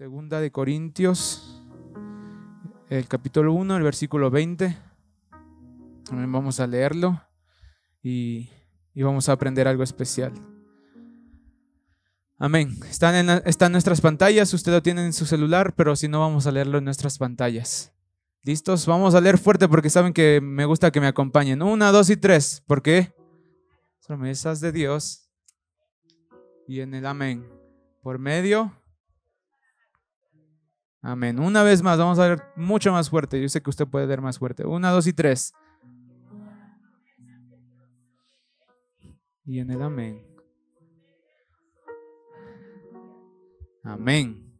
Segunda de Corintios, el capítulo 1, el versículo 20. Vamos a leerlo y vamos a aprender algo especial. Amén. Están en nuestras pantallas, usted lo tiene en su celular, pero si no, vamos a leerlo en nuestras pantallas. ¿Listos? Vamos a leer fuerte porque saben que me gusta que me acompañen. 1, 2 y 3. ¿Por qué? Promesas de Dios y en el amén. Por medio. Amén. Una vez más, vamos a ver mucho más fuerte. Yo sé que usted puede leer más fuerte. 1, 2 y 3. Y en el amén. Amén.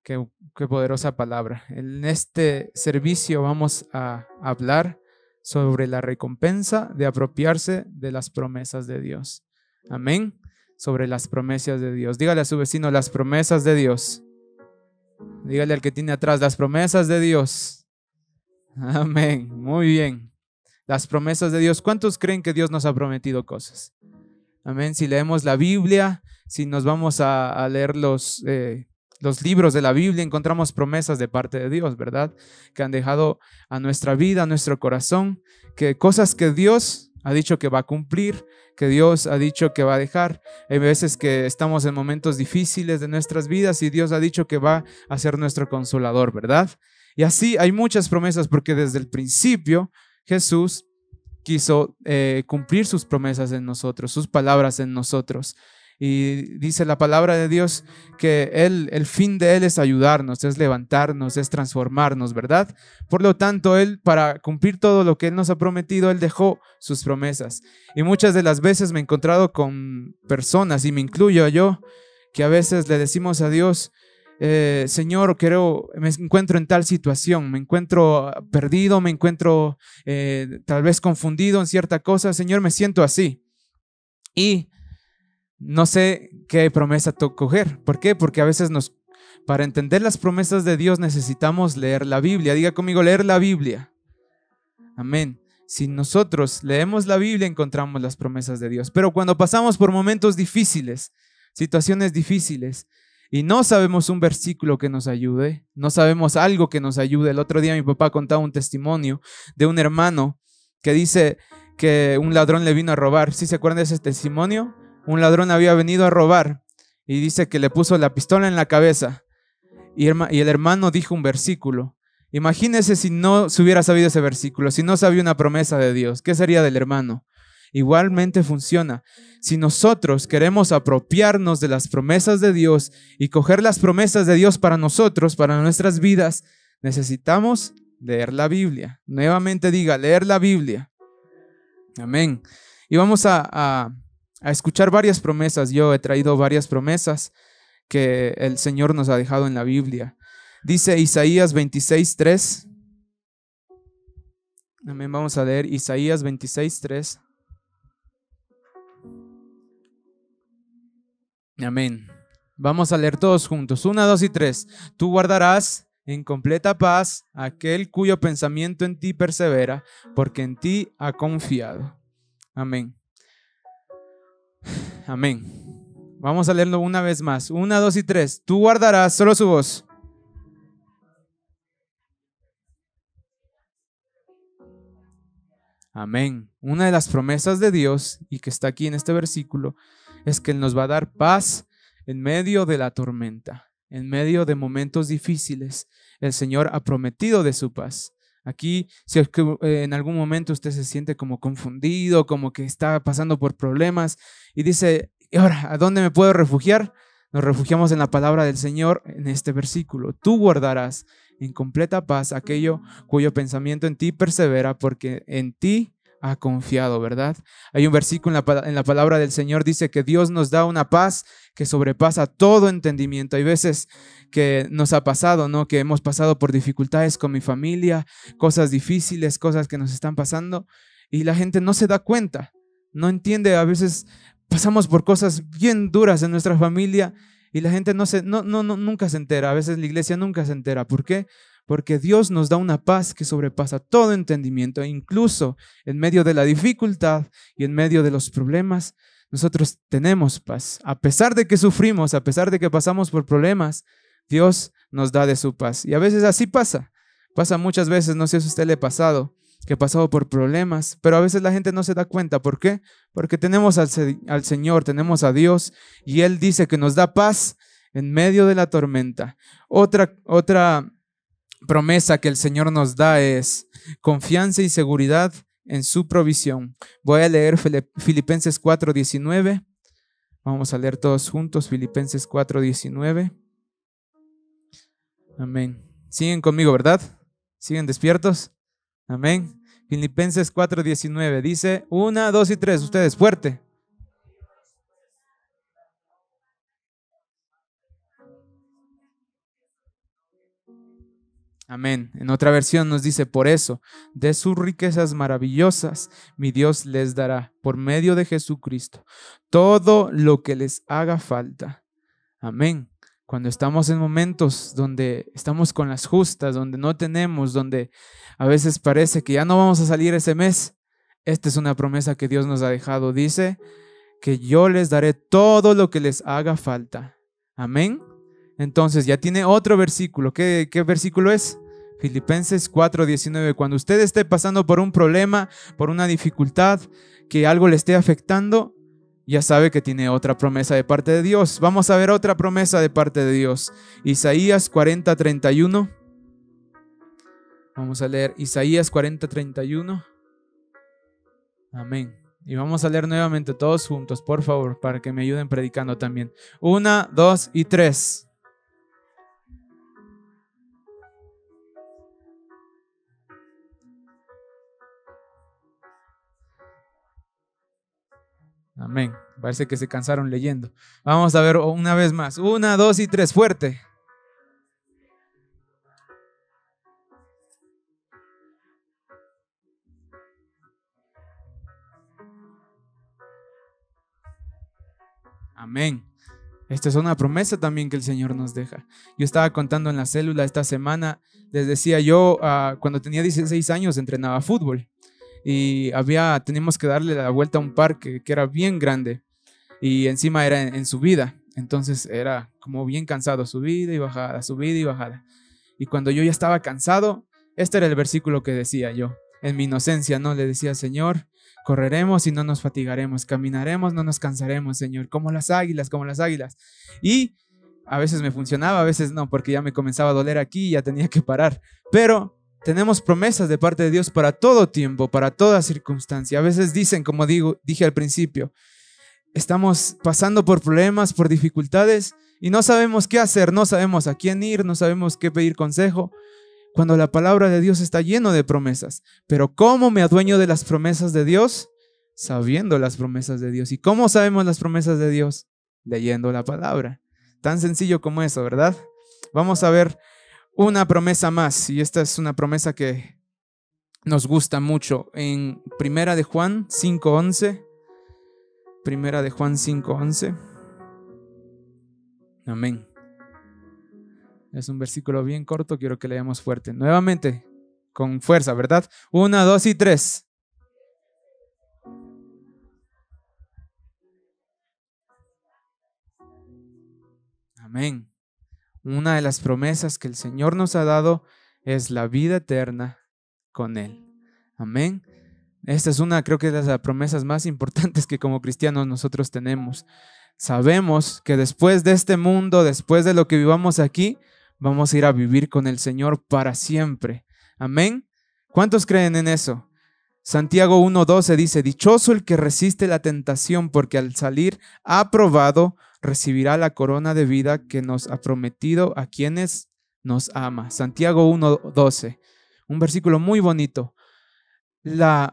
Qué poderosa palabra. En este servicio vamos a hablar sobre la recompensa de apropiarse de las promesas de Dios. Amén. Sobre las promesas de Dios. Dígale a su vecino, las promesas de Dios. Dígale al que tiene atrás, las promesas de Dios. Amén. Muy bien. Las promesas de Dios. ¿Cuántos creen que Dios nos ha prometido cosas? Amén. Si leemos la Biblia, si nos vamos a leer los libros de la Biblia, encontramos promesas de parte de Dios, ¿verdad? Que han dejado a nuestra vida, a nuestro corazón, que cosas que Dios ha dicho que va a cumplir, que Dios ha dicho que va a dejar. Hay veces que estamos en momentos difíciles de nuestras vidas y Dios ha dicho que va a ser nuestro consolador, ¿verdad? Y así hay muchas promesas porque desde el principio Jesús quiso cumplir sus promesas en nosotros, sus palabras en nosotros. Y dice la palabra de Dios que el fin de Él es ayudarnos, es levantarnos, es transformarnos, ¿verdad? Por lo tanto, Él, para cumplir todo lo que Él nos ha prometido, Él dejó sus promesas. Y muchas de las veces me he encontrado con personas, y me incluyo yo, que a veces le decimos a Dios, Señor, me encuentro en tal situación, me encuentro perdido, me encuentro tal vez confundido en cierta cosa, Señor, me siento así. Y no sé qué promesa coger. ¿Por qué? Porque a veces para entender las promesas de Dios necesitamos leer la Biblia. Diga conmigo, leer la Biblia. Amén. Si nosotros leemos la Biblia, encontramos las promesas de Dios. Pero cuando pasamos por momentos difíciles, situaciones difíciles, y no sabemos un versículo que nos ayude, no sabemos algo que nos ayude. El otro día mi papá contaba un testimonio de un hermano que dice que un ladrón le vino a robar. ¿Sí se acuerdan de ese testimonio? Un ladrón había venido a robar y dice que le puso la pistola en la cabeza y el hermano dijo un versículo. Imagínese si no se hubiera sabido ese versículo, si no sabía una promesa de Dios, ¿qué sería del hermano? Igualmente funciona. Si nosotros queremos apropiarnos de las promesas de Dios y coger las promesas de Dios para nosotros, para nuestras vidas, necesitamos leer la Biblia. Nuevamente diga, leer la Biblia. Amén. Y vamos a escuchar varias promesas. Yo he traído varias promesas que el Señor nos ha dejado en la Biblia. Dice Isaías 26:3. Amén. Vamos a leer Isaías 26:3. Amén. Vamos a leer todos juntos. 1, 2 y 3. Tú guardarás en completa paz aquel cuyo pensamiento en ti persevera, porque en ti ha confiado. Amén. Amén. Vamos a leerlo una vez más. 1, 2 y 3. Tú guardarás, solo su voz. Amén. Una de las promesas de Dios, y que está aquí en este versículo, es que Él nos va a dar paz en medio de la tormenta, en medio de momentos difíciles. El Señor ha prometido de su paz. Aquí, si es que en algún momento usted se siente como confundido, como que está pasando por problemas y dice, ¿y ahora a dónde me puedo refugiar? Nos refugiamos en la palabra del Señor en este versículo. Tú guardarás en completa paz aquello cuyo pensamiento en ti persevera, porque en ti ha confiado, ¿verdad? Hay un versículo en la palabra del Señor, dice que Dios nos da una paz que sobrepasa todo entendimiento. Hay veces que nos ha pasado, ¿no? Que hemos pasado por dificultades con mi familia, cosas difíciles, cosas que nos están pasando y la gente no se da cuenta, no entiende. A veces pasamos por cosas bien duras en nuestra familia y la gente nunca se entera. A veces la iglesia nunca se entera. ¿Por qué? Porque Dios nos da una paz que sobrepasa todo entendimiento, incluso en medio de la dificultad y en medio de los problemas. Nosotros tenemos paz. A pesar de que sufrimos, a pesar de que pasamos por problemas, Dios nos da de su paz. Y a veces así pasa. Pasa muchas veces, no sé si a usted le ha pasado, que ha pasado por problemas, pero a veces la gente no se da cuenta. ¿Por qué? Porque tenemos al Señor, tenemos a Dios, y Él dice que nos da paz en medio de la tormenta. Otra promesa que el Señor nos da es confianza y seguridad en su provisión. Voy a leer Filipenses 4:19. Vamos a leer todos juntos Filipenses 4:19. Amén. Siguen conmigo, ¿verdad? ¿Siguen despiertos? Amén. Filipenses 4:19 dice 1, 2 y 3. Ustedes, fuerte. Amén. En otra versión nos dice, por eso, de sus riquezas maravillosas, mi Dios les dará, por medio de Jesucristo, todo lo que les haga falta. Amén. Cuando estamos en momentos donde estamos con las justas, donde no tenemos, donde a veces parece que ya no vamos a salir ese mes, esta es una promesa que Dios nos ha dejado. Dice que yo les daré todo lo que les haga falta. Amén. Entonces ya tiene otro versículo. ¿Qué versículo es? Filipenses 4:19. Cuando usted esté pasando por un problema, por una dificultad, que algo le esté afectando, ya sabe que tiene otra promesa de parte de Dios. Vamos a ver otra promesa de parte de Dios. Isaías 40:31. Vamos a leer Isaías 40:31. Amén. Y vamos a leer nuevamente todos juntos, por favor, para que me ayuden predicando también. 1, 2 y 3. Amén. Parece que se cansaron leyendo. Vamos a ver una vez más. 1, 2 y 3. Fuerte. Amén. Esta es una promesa también que el Señor nos deja. Yo estaba contando en la célula esta semana, les decía yo, cuando tenía 16 años entrenaba fútbol y teníamos que darle la vuelta a un parque que era bien grande y encima era en subida. Entonces era como bien cansado, subida y bajada, subida y bajada. Y cuando yo ya estaba cansado, este era el versículo que decía yo. En mi inocencia, ¿no? Le decía, Señor, correremos y no nos fatigaremos, caminaremos, no nos cansaremos, Señor, como las águilas, como las águilas. Y a veces me funcionaba, a veces no, porque ya me comenzaba a doler aquí y ya tenía que parar. Pero tenemos promesas de parte de Dios para todo tiempo, para toda circunstancia. A veces dicen, como dije al principio, estamos pasando por problemas, por dificultades y no sabemos qué hacer, no sabemos a quién ir, no sabemos qué pedir consejo, cuando la palabra de Dios está lleno de promesas. Pero ¿cómo me adueño de las promesas de Dios? Sabiendo las promesas de Dios. ¿Y cómo sabemos las promesas de Dios? Leyendo la palabra. Tan sencillo como eso, ¿verdad? Vamos a ver una promesa más, y esta es una promesa que nos gusta mucho. En Primera de Juan 5:11. Primera de Juan 5:11. Amén. Es un versículo bien corto, quiero que leamos fuerte. Nuevamente, con fuerza, ¿verdad? 1, 2 y 3. Amén. Una de las promesas que el Señor nos ha dado es la vida eterna con Él. Amén. Esta es creo que es de las promesas más importantes que como cristianos nosotros tenemos. Sabemos que después de este mundo, después de lo que vivamos aquí, vamos a ir a vivir con el Señor para siempre. Amén. ¿Cuántos creen en eso? Santiago 1:12 dice, dichoso el que resiste la tentación, porque al salir aprobado recibirá la corona de vida que nos ha prometido a quienes nos ama. Santiago 1:12, un versículo muy bonito.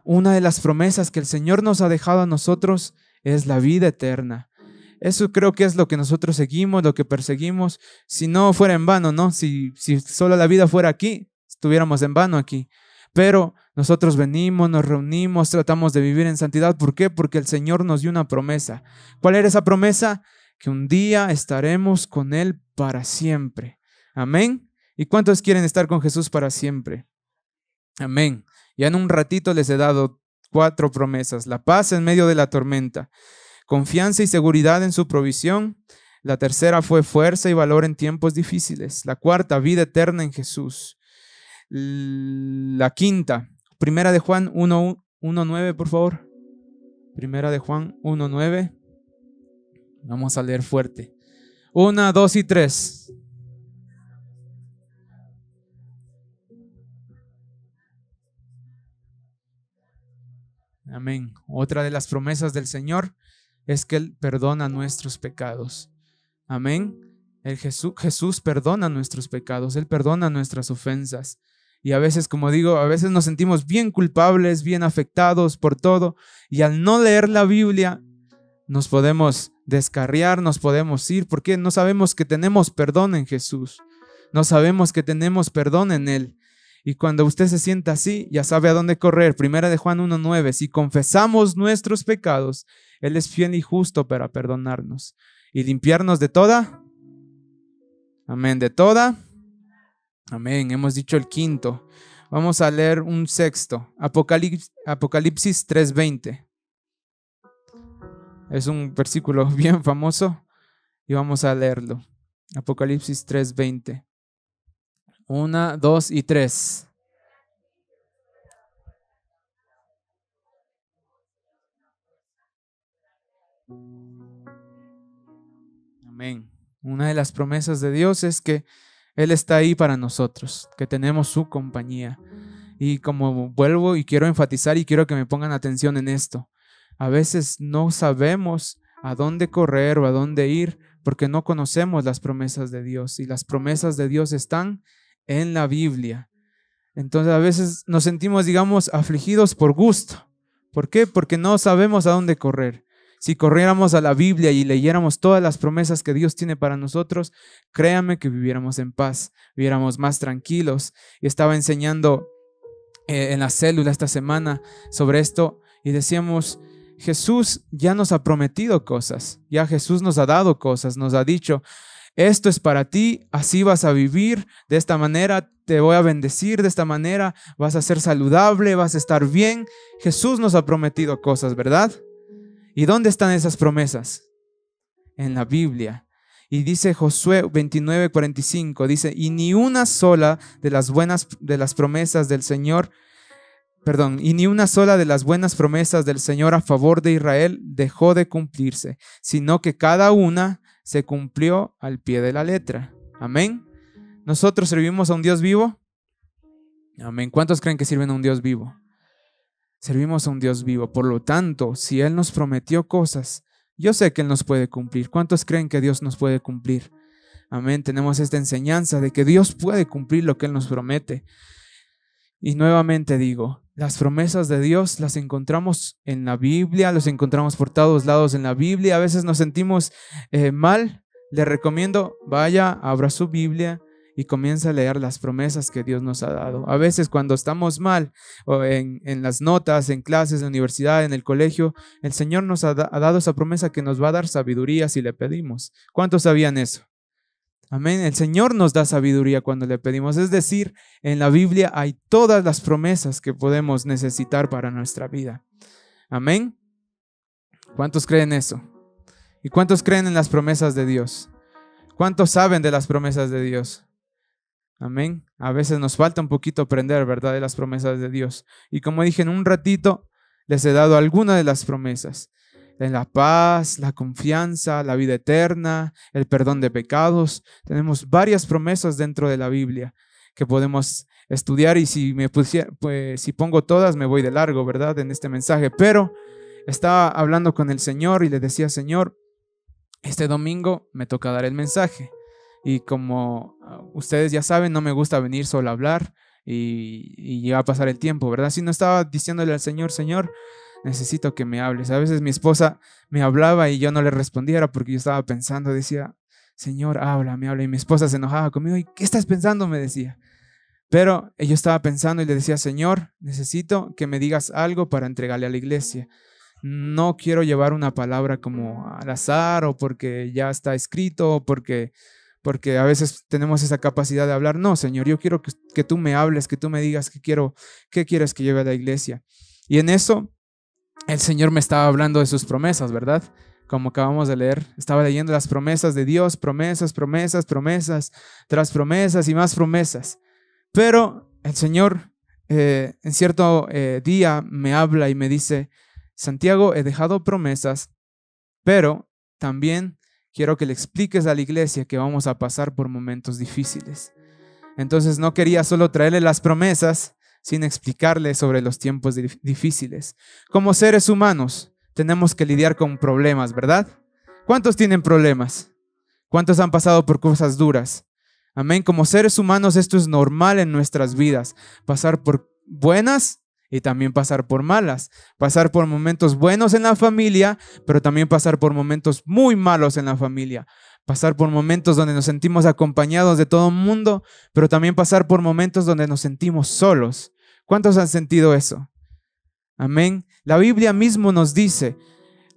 Una de las promesas que el Señor nos ha dejado a nosotros es la vida eterna. Eso creo que es lo que nosotros seguimos, lo que perseguimos. Si no fuera en vano, ¿no? Si solo la vida fuera aquí, estuviéramos en vano aquí. Pero nosotros venimos, nos reunimos, tratamos de vivir en santidad. ¿Por qué? Porque el Señor nos dio una promesa. ¿Cuál era esa promesa? Que un día estaremos con Él para siempre. Amén. ¿Y cuántos quieren estar con Jesús para siempre? Amén. Ya en un ratito les he dado 4 promesas. La paz en medio de la tormenta, confianza y seguridad en su provisión, La tercera fue fuerza y valor en tiempos difíciles. La cuarta, vida eterna en Jesús. La quinta, Primera de Juan 1:9, por favor. Primera de Juan 1:9. Vamos a leer fuerte. 1, 2 y 3. Amén. Otra de las promesas del Señor es que Él perdona nuestros pecados. Amén. Jesús perdona nuestros pecados, Él perdona nuestras ofensas. Y a veces, como digo, a veces nos sentimos bien culpables, bien afectados por todo. Y al no leer la Biblia, nos podemos descarriar, nos podemos ir, porque no sabemos que tenemos perdón en Jesús. No sabemos que tenemos perdón en Él. Y cuando usted se sienta así, ya sabe a dónde correr. Primera de Juan 1:9. Si confesamos nuestros pecados, Él es fiel y justo para perdonarnos y limpiarnos de toda. Amén. De toda. Amén. Hemos dicho el quinto. Vamos a leer un sexto. Apocalipsis 3:20. Es un versículo bien famoso y vamos a leerlo. Apocalipsis 3:20. 1, 2 y 3. Amén. Una de las promesas de Dios es que Él está ahí para nosotros, que tenemos su compañía. Y como vuelvo y quiero enfatizar y quiero que me pongan atención en esto, a veces no sabemos a dónde correr o a dónde ir porque no conocemos las promesas de Dios, y las promesas de Dios están en la Biblia. Entonces a veces nos sentimos, digamos, afligidos por gusto. ¿Por qué? Porque no sabemos a dónde correr. Si corriéramos a la Biblia y leyéramos todas las promesas que Dios tiene para nosotros, créame que viviéramos en paz, viviéramos más tranquilos. Y estaba enseñando en la célula esta semana sobre esto y decíamos, Jesús ya nos ha prometido cosas, ya Jesús nos ha dado cosas, nos ha dicho, esto es para ti, así vas a vivir, de esta manera te voy a bendecir, de esta manera vas a ser saludable, vas a estar bien. Jesús nos ha prometido cosas, ¿verdad? ¿Y dónde están esas promesas? En la Biblia. Y dice Josué 29:45, dice, y ni una sola de las promesas del Señor, y ni una sola de las buenas promesas del Señor a favor de Israel dejó de cumplirse, sino que cada una se cumplió al pie de la letra. Amén. ¿Nosotros servimos a un Dios vivo? Amén. ¿Cuántos creen que sirven a un Dios vivo? Servimos a un Dios vivo. Por lo tanto, si Él nos prometió cosas, yo sé que Él nos puede cumplir. ¿Cuántos creen que Dios nos puede cumplir? Amén. Tenemos esta enseñanza de que Dios puede cumplir lo que Él nos promete. Y nuevamente digo, las promesas de Dios las encontramos en la Biblia, las encontramos por todos lados en la Biblia. A veces nos sentimos mal. Le recomiendo, vaya, abra su Biblia y comienza a leer las promesas que Dios nos ha dado. A veces cuando estamos mal, o en las notas, en clases, en la universidad, en el colegio, el Señor nos ha dado esa promesa que nos va a dar sabiduría si le pedimos. ¿Cuántos sabían eso? Amén. El Señor nos da sabiduría cuando le pedimos. Es decir, en la Biblia hay todas las promesas que podemos necesitar para nuestra vida. Amén. ¿Cuántos creen eso? ¿Y cuántos creen en las promesas de Dios? ¿Cuántos saben de las promesas de Dios? Amén. A veces nos falta un poquito aprender, ¿verdad?, de las promesas de Dios. Y como dije, en un ratito les he dado algunas de las promesas. La paz, la confianza, la vida eterna, el perdón de pecados. Tenemos varias promesas dentro de la Biblia que podemos estudiar, y si si pongo todas me voy de largo, ¿verdad?, en este mensaje. Pero estaba hablando con el Señor y le decía, Señor, este domingo me toca dar el mensaje. Y como ustedes ya saben, no me gusta venir solo a hablar y ya va a pasar el tiempo, ¿verdad? Si no, estaba diciéndole al Señor, Señor, necesito que me hables. A veces mi esposa me hablaba y yo no le respondía, era porque yo estaba pensando, decía, Señor, habla, me habla. Y mi esposa se enojaba conmigo, ¿y qué estás pensando?, me decía. Pero yo estaba pensando y le decía, Señor, necesito que me digas algo para entregarle a la iglesia. No quiero llevar una palabra como al azar o porque ya está escrito o porque a veces tenemos esa capacidad de hablar. No, Señor, yo quiero que tú me hables, que tú me digas qué quieres que lleve a la iglesia. Y en eso el Señor me estaba hablando de sus promesas, ¿verdad? como acabamos de leer. Estaba leyendo las promesas de Dios, promesas, promesas, promesas, tras promesas y más promesas. Pero el Señor en cierto día me habla y me dice: Santiago, he dejado promesas, pero también quiero que le expliques a la iglesia que vamos a pasar por momentos difíciles. Entonces no quería solo traerle las promesas sin explicarle sobre los tiempos difíciles. Como seres humanos tenemos que lidiar con problemas, ¿verdad? ¿Cuántos tienen problemas? ¿Cuántos han pasado por cosas duras? Amén. Como seres humanos esto es normal en nuestras vidas, pasar por buenas y también pasar por malas, pasar por momentos buenos en la familia, pero también pasar por momentos muy malos en la familia, pasar por momentos donde nos sentimos acompañados de todo el mundo, pero también pasar por momentos donde nos sentimos solos. ¿Cuántos han sentido eso? Amén. La Biblia mismo nos dice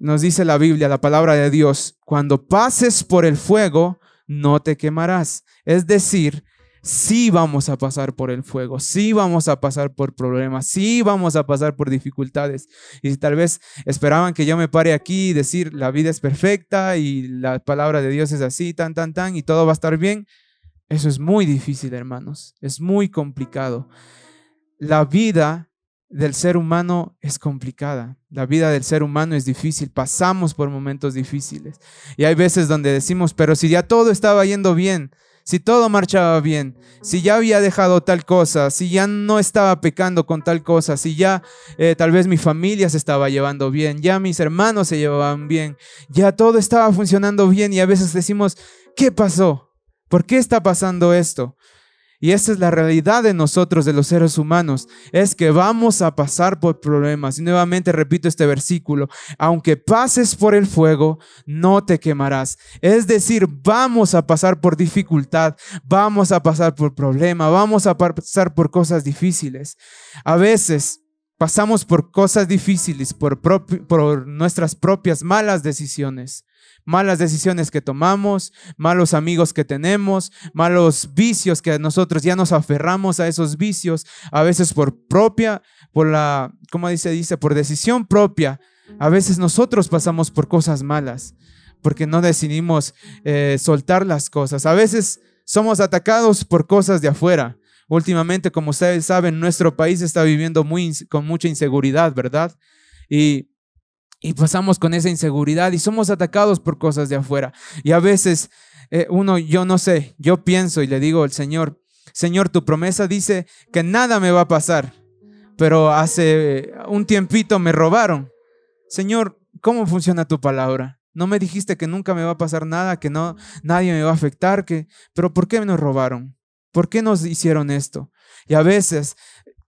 la Biblia, la palabra de Dios: cuando pases por el fuego, no te quemarás. Es decir, sí vamos a pasar por el fuego, sí vamos a pasar por problemas, sí vamos a pasar por dificultades. Y si tal vez esperaban que yo me pare aquí y decir la vida es perfecta y la palabra de Dios es así, tan, y todo va a estar bien, eso es muy difícil, hermanos, es muy complicado. La vida del ser humano es complicada, la vida del ser humano es difícil, pasamos por momentos difíciles. Y hay veces donde decimos, pero si ya todo estaba yendo bien, si todo marchaba bien, si ya había dejado tal cosa, si ya no estaba pecando con tal cosa, si ya tal vez mi familia se estaba llevando bien, ya mis hermanos se llevaban bien, ya todo estaba funcionando bien, y a veces decimos, ¿qué pasó? ¿Por qué está pasando esto? Y esa es la realidad de nosotros, de los seres humanos, es que vamos a pasar por problemas. Y nuevamente repito este versículo: aunque pases por el fuego, no te quemarás. Es decir, vamos a pasar por dificultad, vamos a pasar por problemas, vamos a pasar por cosas difíciles. A veces pasamos por cosas difíciles por nuestras propias malas decisiones que tomamos, malos amigos que tenemos, malos vicios que nosotros ya nos aferramos a esos vicios, a veces por decisión propia. A veces nosotros pasamos por cosas malas porque no decidimos soltar las cosas. A veces somos atacados por cosas de afuera. Últimamente, como ustedes saben, nuestro país está viviendo con mucha inseguridad, ¿verdad? Y pasamos con esa inseguridad y somos atacados por cosas de afuera. Y a veces yo pienso y le digo al Señor: Señor, tu promesa dice que nada me va a pasar, pero hace un tiempito me robaron. Señor, ¿cómo funciona tu palabra? No me dijiste que nunca me va a pasar nada, que nadie me va a afectar, pero ¿por qué nos robaron? ¿Por qué nos hicieron esto? Y a veces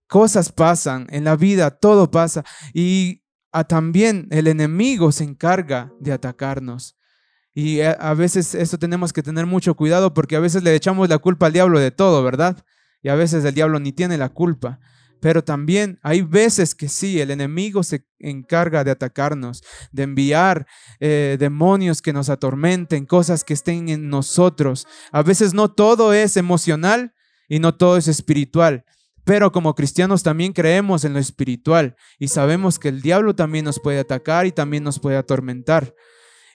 cosas pasan en la vida, todo pasa, y también el enemigo se encarga de atacarnos. Y a veces esto tenemos que tener mucho cuidado, porque a veces le echamos la culpa al diablo de todo, ¿verdad? Y a veces el diablo ni tiene la culpa. Pero también hay veces que sí, el enemigo se encarga de atacarnos, de enviar demonios que nos atormenten, cosas que estén en nosotros. A veces no todo es emocional y no todo es espiritual. Pero como cristianos también creemos en lo espiritual y sabemos que el diablo también nos puede atacar y también nos puede atormentar.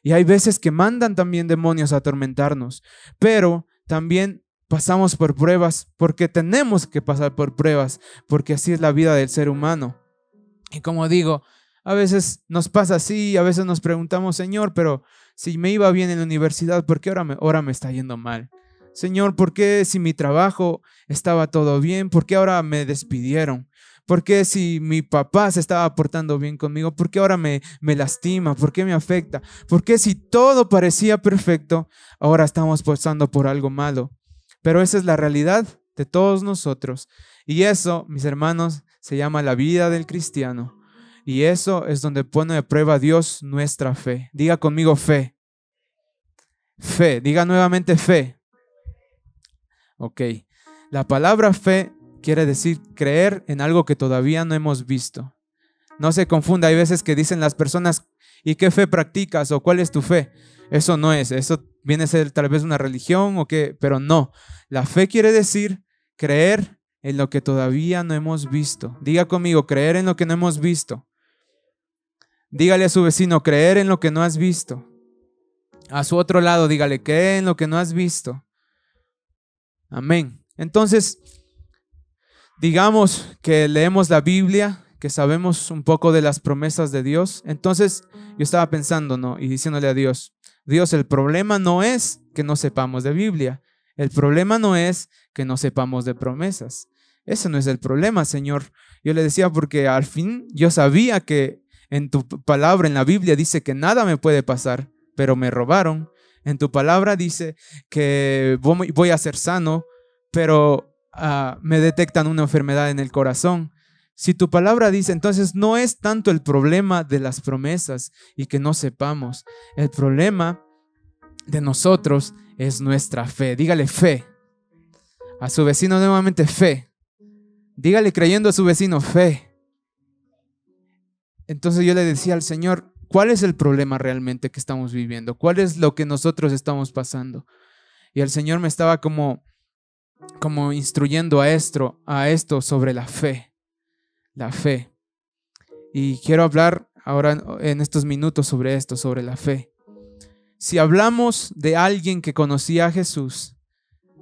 Y hay veces que mandan también demonios a atormentarnos, pero también pasamos por pruebas porque tenemos que pasar por pruebas, porque así es la vida del ser humano. Y como digo, a veces nos pasa así, a veces nos preguntamos: Señor, pero si me iba bien en la universidad, ¿por qué ahora me está yendo mal? Señor, ¿por qué si mi trabajo estaba todo bien, por qué ahora me despidieron? ¿Por qué si mi papá se estaba portando bien conmigo, por qué ahora me lastima? ¿Por qué me afecta? ¿Por qué si todo parecía perfecto, ahora estamos pasando por algo malo? Pero esa es la realidad de todos nosotros. Y eso, mis hermanos, se llama la vida del cristiano. Y eso es donde pone a prueba Dios nuestra fe. Diga conmigo fe. Fe, diga nuevamente fe. Ok, la palabra fe quiere decir creer en algo que todavía no hemos visto. No se confunda, hay veces que dicen las personas: ¿y qué fe practicas? ¿O cuál es tu fe? Eso no es, eso viene a ser tal vez una religión o qué, pero no. La fe quiere decir creer en lo que todavía no hemos visto. Diga conmigo, creer en lo que no hemos visto. Dígale a su vecino, creer en lo que no has visto. A su otro lado, dígale, cree en lo que no has visto. Amén. Entonces, digamos que leemos la Biblia, que sabemos un poco de las promesas de Dios. Entonces, yo estaba pensando, ¿no? Y diciéndole a Dios, Dios, el problema no es que no sepamos de Biblia. El problema no es que no sepamos de promesas. Ese no es el problema, Señor. Yo le decía porque al fin yo sabía que en tu palabra, en la Biblia, dice que nada me puede pasar, pero me robaron. En tu palabra dice que voy a ser sano, pero me detectan una enfermedad en el corazón. Si tu palabra dice, entonces no es tanto el problema de las promesas y que no sepamos. El problema de nosotros es nuestra fe. Dígale fe. A su vecino nuevamente fe. Dígale creyendo a su vecino fe. Entonces yo le decía al Señor, ¿cuál es el problema realmente que estamos viviendo? ¿Cuál es lo que nosotros estamos pasando? Y el Señor me estaba como instruyendo a esto sobre la fe. La fe. Y quiero hablar ahora en estos minutos sobre esto, sobre la fe. Si hablamos de alguien que conocía a Jesús,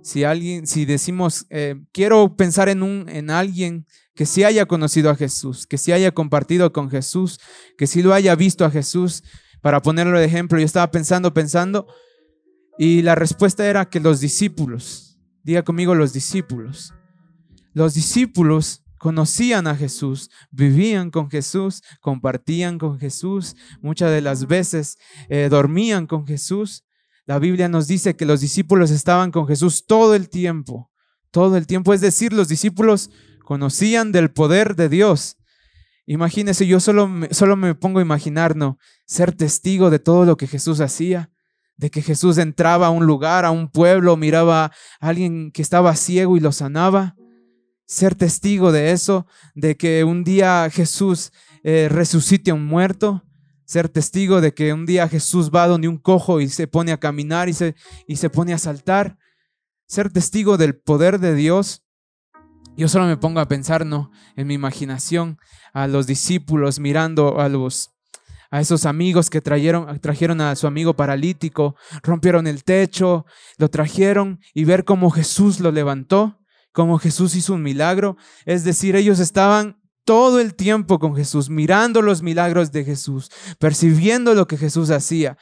si decimos, quiero pensar en alguien que sí haya conocido a Jesús, que sí haya compartido con Jesús, que sí lo haya visto a Jesús, para ponerlo de ejemplo, yo estaba pensando, y la respuesta era que los discípulos, diga conmigo los discípulos conocían a Jesús, vivían con Jesús, compartían con Jesús, muchas de las veces dormían con Jesús. La Biblia nos dice que los discípulos estaban con Jesús todo el tiempo, es decir, los discípulos conocían del poder de Dios. Imagínense, yo solo me pongo a imaginar, ¿no? Ser testigo de todo lo que Jesús hacía, de que Jesús entraba a un lugar, a un pueblo, miraba a alguien que estaba ciego y lo sanaba. Ser testigo de eso, de que un día Jesús resucite a un muerto. Ser testigo de que un día Jesús va donde un cojo y se pone a caminar y se pone a saltar. Ser testigo del poder de Dios. Yo solo me pongo a pensar, ¿no? En mi imaginación, a los discípulos mirando a esos amigos que trajeron a su amigo paralítico, rompieron el techo, lo trajeron y ver cómo Jesús lo levantó, cómo Jesús hizo un milagro. Es decir, ellos estaban todo el tiempo con Jesús, mirando los milagros de Jesús, percibiendo lo que Jesús hacía.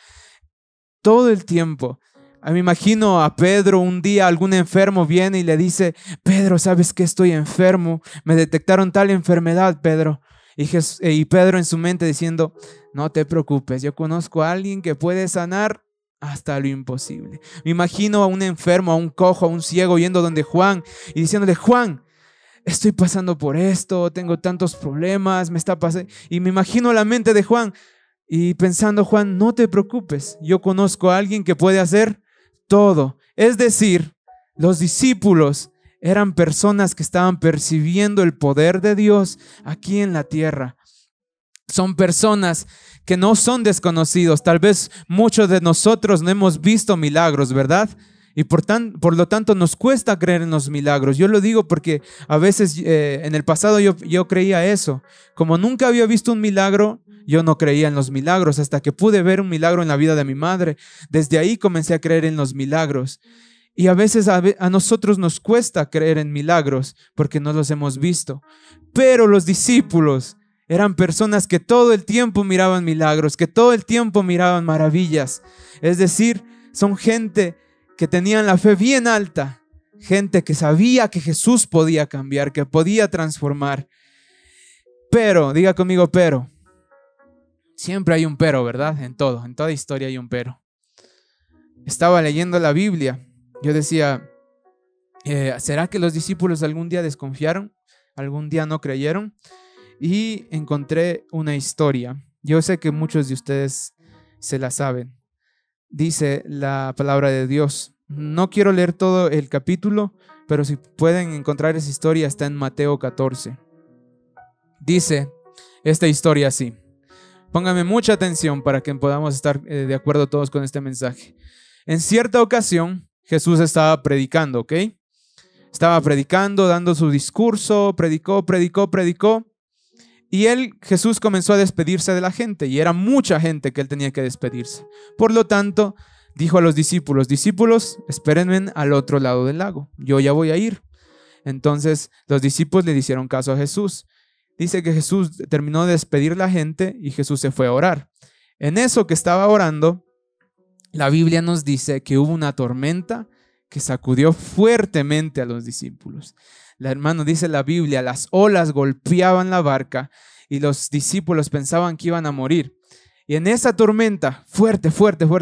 Todo el tiempo. Me imagino a Pedro un día, algún enfermo viene y le dice, Pedro, ¿sabes que estoy enfermo? Me detectaron tal enfermedad, Pedro. Y Pedro en su mente diciendo, no te preocupes, yo conozco a alguien que puede sanar hasta lo imposible. Me imagino a un enfermo, a un cojo, a un ciego yendo donde Juan y diciéndole, Juan, estoy pasando por esto, tengo tantos problemas, me está pasando. Y me imagino la mente de Juan y pensando, Juan, no te preocupes, yo conozco a alguien que puede hacer todo. Es decir, los discípulos eran personas que estaban percibiendo el poder de Dios aquí en la tierra. Son personas que no son desconocidos. Tal vez muchos de nosotros no hemos visto milagros, ¿verdad? Y por lo tanto nos cuesta creer en los milagros. Yo lo digo porque a veces en el pasado yo creía eso. Como nunca había visto un milagro, yo no creía en los milagros hasta que pude ver un milagro en la vida de mi madre. Desde ahí comencé a creer en los milagros. Y a veces a nosotros nos cuesta creer en milagros porque no los hemos visto. Pero los discípulos eran personas que todo el tiempo miraban milagros, que todo el tiempo miraban maravillas. Es decir, son gente que tenían la fe bien alta, gente que sabía que Jesús podía cambiar, que podía transformar. Pero, diga conmigo, pero. Siempre hay un pero, ¿verdad? En toda historia hay un pero. Estaba leyendo la Biblia. Yo decía, ¿será que los discípulos algún día desconfiaron? ¿Algún día no creyeron? Y encontré una historia. Yo sé que muchos de ustedes se la saben. Dice la palabra de Dios. No quiero leer todo el capítulo, pero si pueden encontrar esa historia, está en Mateo 14. Dice esta historia así. Pónganme mucha atención para que podamos estar de acuerdo todos con este mensaje. En cierta ocasión, Jesús estaba predicando, ¿ok? Estaba predicando, dando su discurso, predicó. Y Jesús comenzó a despedirse de la gente, y era mucha gente que él tenía que despedirse. Por lo tanto, dijo a los discípulos, discípulos, espérenme al otro lado del lago, yo ya voy a ir. Entonces los discípulos le hicieron caso a Jesús. Dice que Jesús terminó de despedir a la gente y Jesús se fue a orar. En eso que estaba orando, la Biblia nos dice que hubo una tormenta que sacudió fuertemente a los discípulos. Hermano, dice la Biblia, las olas golpeaban la barca y los discípulos pensaban que iban a morir. Y en esa tormenta, fuerte,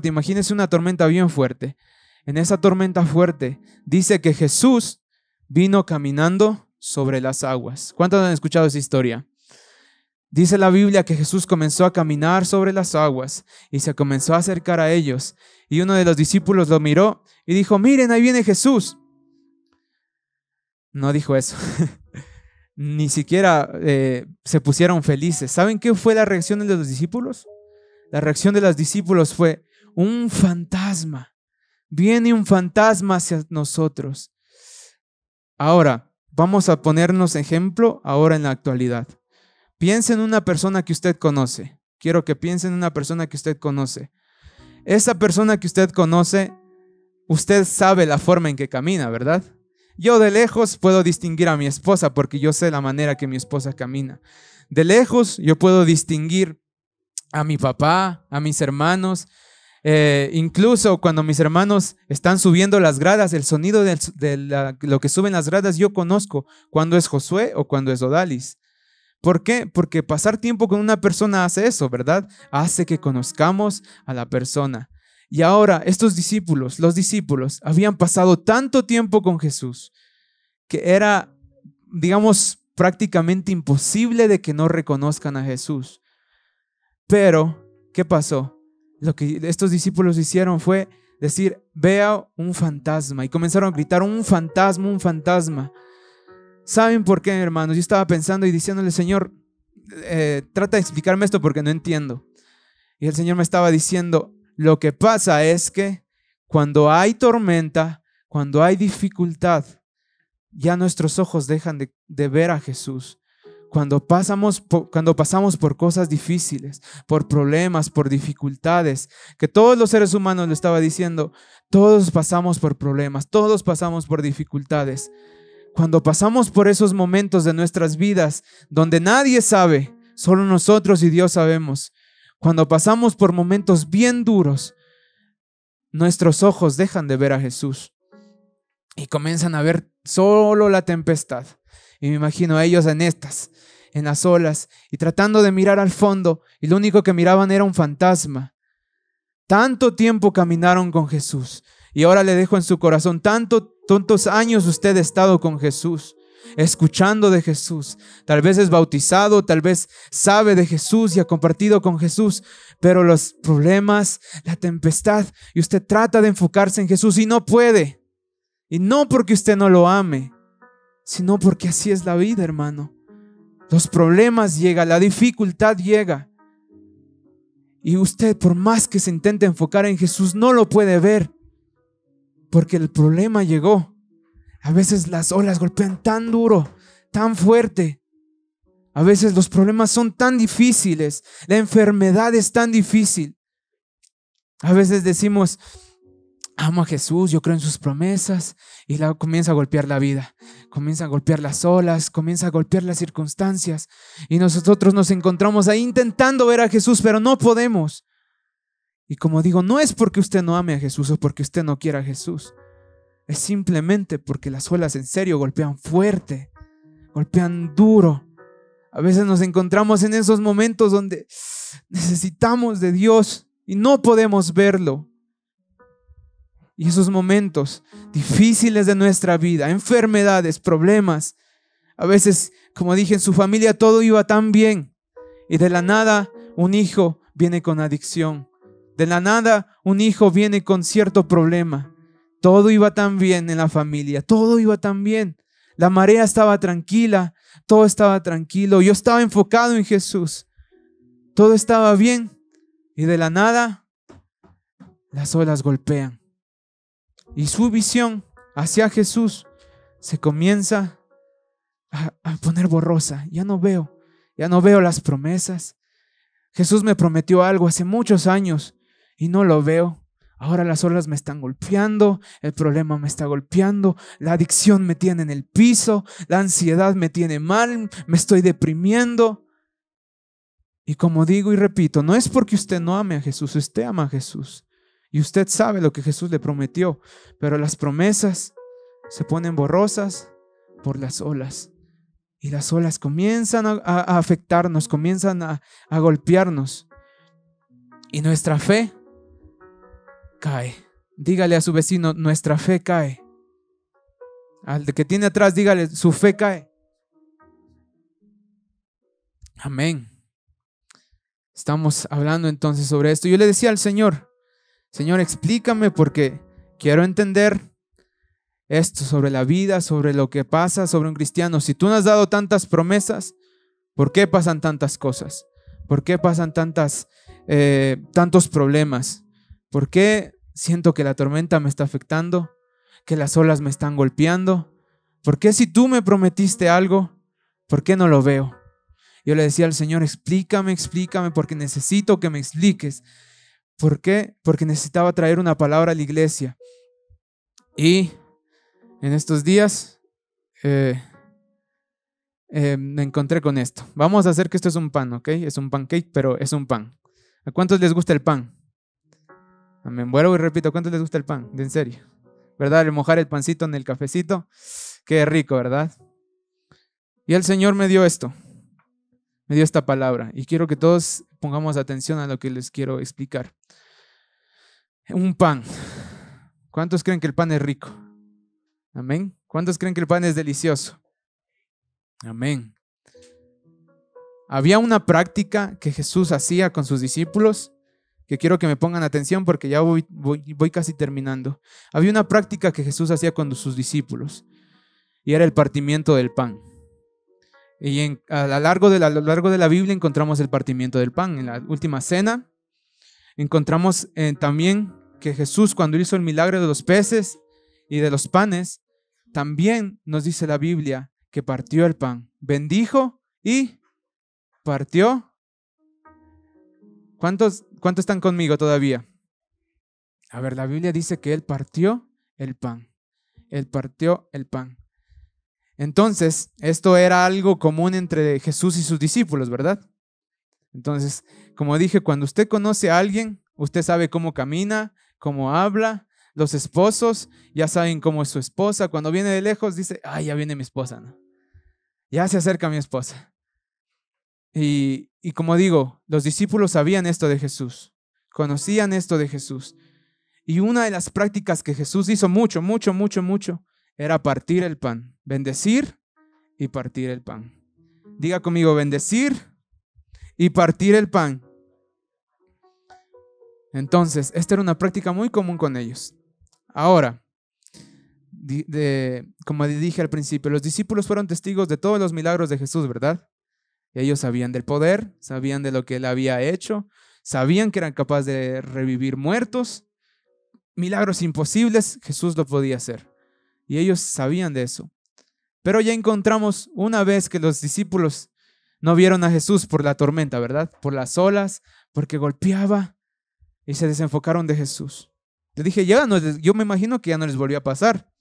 imagínense una tormenta bien fuerte. En esa tormenta fuerte, dice que Jesús vino caminando sobre las aguas. ¿Cuántos han escuchado esa historia? Dice la Biblia que Jesús comenzó a caminar sobre las aguas y se comenzó a acercar a ellos. Y uno de los discípulos lo miró y dijo, miren, ahí viene Jesús. No dijo eso. Ni siquiera se pusieron felices. ¿Saben qué fue la reacción de los discípulos? La reacción de los discípulos fue un fantasma. Viene un fantasma hacia nosotros. Ahora, vamos a ponernos ejemplo ahora en la actualidad. Piense en una persona que usted conoce. Quiero que piense en una persona que usted conoce. Esa persona que usted conoce, usted sabe la forma en que camina, ¿verdad? Yo de lejos puedo distinguir a mi esposa porque yo sé la manera que mi esposa camina. De lejos yo puedo distinguir a mi papá, a mis hermanos. Incluso cuando mis hermanos están subiendo las gradas, el sonido de lo que suben las gradas, yo conozco cuándo es Josué o cuándo es Odalis. ¿Por qué? Porque pasar tiempo con una persona hace eso, ¿verdad? Hace que conozcamos a la persona. Y ahora los discípulos, habían pasado tanto tiempo con Jesús que era, digamos, prácticamente imposible de que no reconozcan a Jesús. Pero, ¿qué pasó? Lo que estos discípulos hicieron fue decir, vea un fantasma. Y comenzaron a gritar, un fantasma, un fantasma. ¿Saben por qué, hermanos? Yo estaba pensando y diciéndole, Señor, trata de explicarme esto porque no entiendo. Y el Señor me estaba diciendo, lo que pasa es que cuando hay tormenta, cuando hay dificultad, ya nuestros ojos dejan de ver a Jesús. Cuando pasamos por cosas difíciles, por problemas, por dificultades, que todos los seres humanos, le estaba diciendo, todos pasamos por problemas, todos pasamos por dificultades. Cuando pasamos por esos momentos de nuestras vidas donde nadie sabe, solo nosotros y Dios sabemos, cuando pasamos por momentos bien duros, nuestros ojos dejan de ver a Jesús y comienzan a ver solo la tempestad. Y me imagino a ellos en las olas y tratando de mirar al fondo, y lo único que miraban era un fantasma. Tanto tiempo caminaron con Jesús y ahora le dejo en su corazón, tantos años usted ha estado con Jesús, escuchando de Jesús. Tal vez es bautizado, tal vez sabe de Jesús y ha compartido con Jesús, pero los problemas, la tempestad, y usted trata de enfocarse en Jesús y no puede. Y no porque usted no lo ame, sino porque así es la vida, hermano. Los problemas llegan, la dificultad llega. Y usted, por más que se intente enfocar en Jesús, no lo puede ver, porque el problema llegó. A veces las olas golpean tan duro, tan fuerte. A veces los problemas son tan difíciles, la enfermedad es tan difícil. A veces decimos, amo a Jesús, yo creo en sus promesas, y comienza a golpear la vida, comienza a golpear las olas, comienza a golpear las circunstancias, y nosotros nos encontramos ahí intentando ver a Jesús, pero no podemos. Y como digo, no es porque usted no ame a Jesús o porque usted no quiera a Jesús, es simplemente porque las olas en serio golpean fuerte, golpean duro. A veces nos encontramos en esos momentos donde necesitamos de Dios y no podemos verlo. Y esos momentos difíciles de nuestra vida, enfermedades, problemas, a veces, como dije, en su familia todo iba tan bien y de la nada un hijo viene con adicción, de la nada un hijo viene con cierto problema. Todo iba tan bien en la familia, todo iba tan bien, la marea estaba tranquila, todo estaba tranquilo, yo estaba enfocado en Jesús, todo estaba bien y de la nada las olas golpean. Y su visión hacia Jesús se comienza a poner borrosa. Ya no veo. Ya no veo las promesas. Jesús me prometió algo hace muchos años y no lo veo. Ahora las olas me están golpeando, el problema me está golpeando, la adicción me tiene en el piso, la ansiedad me tiene mal, me estoy deprimiendo. Y como digo y repito, no es porque usted no ame a Jesús, usted ama a Jesús. Y usted sabe lo que Jesús le prometió, pero las promesas se ponen borrosas por las olas. Y las olas comienzan a afectarnos, comienzan a golpearnos. Y nuestra fe cae. Dígale a su vecino, nuestra fe cae. Al de que tiene atrás, dígale, su fe cae. Amén. Estamos hablando entonces sobre esto. Yo le decía al Señor, Señor, explícame porque quiero entender esto sobre la vida, sobre lo que pasa sobre un cristiano. Si tú nos has dado tantas promesas, ¿por qué pasan tantas cosas? ¿Por qué pasan tantos problemas? ¿Por qué siento que la tormenta me está afectando? ¿Que las olas me están golpeando? ¿Por qué si tú me prometiste algo, por qué no lo veo? Yo le decía al Señor, explícame, porque necesito que me expliques. ¿Por qué? Porque necesitaba traer una palabra a la iglesia. Y en estos días me encontré con esto. Vamos a hacer que esto es un pan, ¿ok? Es un pancake, pero es un pan. ¿A cuántos les gusta el pan? Amén. Vuelvo y repito, ¿a cuántos les gusta el pan? De en serio. ¿Verdad? El mojar el pancito en el cafecito. Qué rico, ¿verdad? Y el Señor me dio esto. Me dio esta palabra. Y quiero que todos pongamos atención a lo que les quiero explicar. Un pan. ¿Cuántos creen que el pan es rico? Amén. ¿Cuántos creen que el pan es delicioso? Amén. Había una práctica que Jesús hacía con sus discípulos, que quiero que me pongan atención porque ya voy casi terminando. Había una práctica que Jesús hacía con sus discípulos y era el partimiento del pan. Y a lo largo de la Biblia encontramos el partimiento del pan. En la última cena encontramos también que Jesús, cuando hizo el milagro de los peces y de los panes, también nos dice la Biblia que partió el pan, bendijo y partió. ¿Cuántos están conmigo todavía? A ver, la Biblia dice que Él partió el pan. Él partió el pan. Entonces, esto era algo común entre Jesús y sus discípulos, ¿verdad? Entonces, como dije, cuando usted conoce a alguien, usted sabe cómo camina, cómo habla. Los esposos ya saben cómo es su esposa. Cuando viene de lejos, dice, ya viene mi esposa, ¿no? Ya se acerca mi esposa. Y como digo, los discípulos sabían esto de Jesús, conocían esto de Jesús. Y una de las prácticas que Jesús hizo mucho, era partir el pan, bendecir y partir el pan. Diga conmigo, bendecir y partir el pan. Entonces, esta era una práctica muy común con ellos. Ahora, como dije al principio, los discípulos fueron testigos de todos los milagros de Jesús, ¿verdad? Ellos sabían del poder, sabían de lo que Él había hecho, sabían que eran capaces de revivir muertos. Milagros imposibles, Jesús lo podía hacer. Y ellos sabían de eso. Pero ya encontramos una vez que los discípulos no vieron a Jesús por la tormenta, ¿verdad? Por las olas, porque golpeaba y se desenfocaron de Jesús. Le dije, yo me imagino que ya no les volvió a pasar.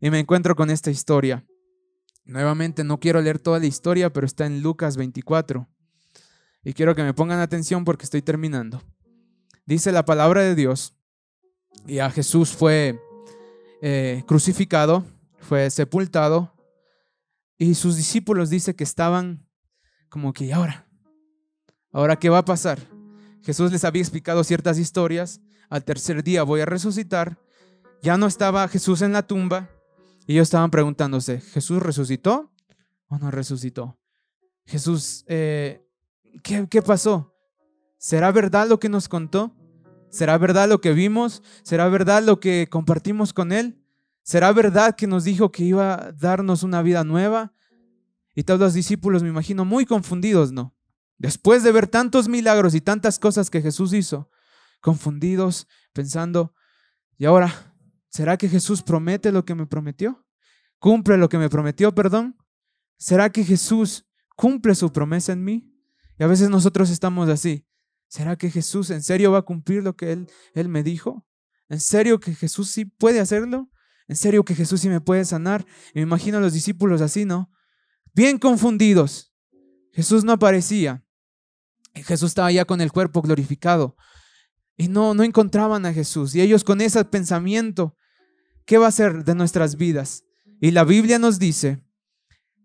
Y me encuentro con esta historia. Nuevamente no quiero leer toda la historia, pero está en Lucas 24. Y quiero que me pongan atención porque estoy terminando. Dice la palabra de Dios, y a Jesús fue crucificado, fue sepultado, y sus discípulos dice que estaban como que, ¿y ahora? ¿Ahora qué va a pasar? Jesús les había explicado ciertas historias. Al tercer día voy a resucitar. Ya no estaba Jesús en la tumba. Y ellos estaban preguntándose, ¿Jesús resucitó o no resucitó? Jesús, ¿qué pasó? ¿Será verdad lo que nos contó? ¿Será verdad lo que vimos? ¿Será verdad lo que compartimos con Él? ¿Será verdad que nos dijo que iba a darnos una vida nueva? Y todos los discípulos, me imagino, muy confundidos, ¿no? Después de ver tantos milagros y tantas cosas que Jesús hizo, confundidos, pensando, ¿y ahora? ¿Será que Jesús promete lo que me prometió? ¿Cumple lo que me prometió, perdón? ¿Será que Jesús cumple su promesa en mí? Y a veces nosotros estamos así. ¿Será que Jesús en serio va a cumplir lo que Él me dijo? ¿En serio que Jesús sí puede hacerlo? ¿En serio que Jesús sí me puede sanar? Y me imagino a los discípulos así, ¿no? Bien confundidos. Jesús no aparecía. Jesús estaba ya con el cuerpo glorificado. Y no encontraban a Jesús. Y ellos con ese pensamiento, ¿qué va a ser de nuestras vidas? Y la Biblia nos dice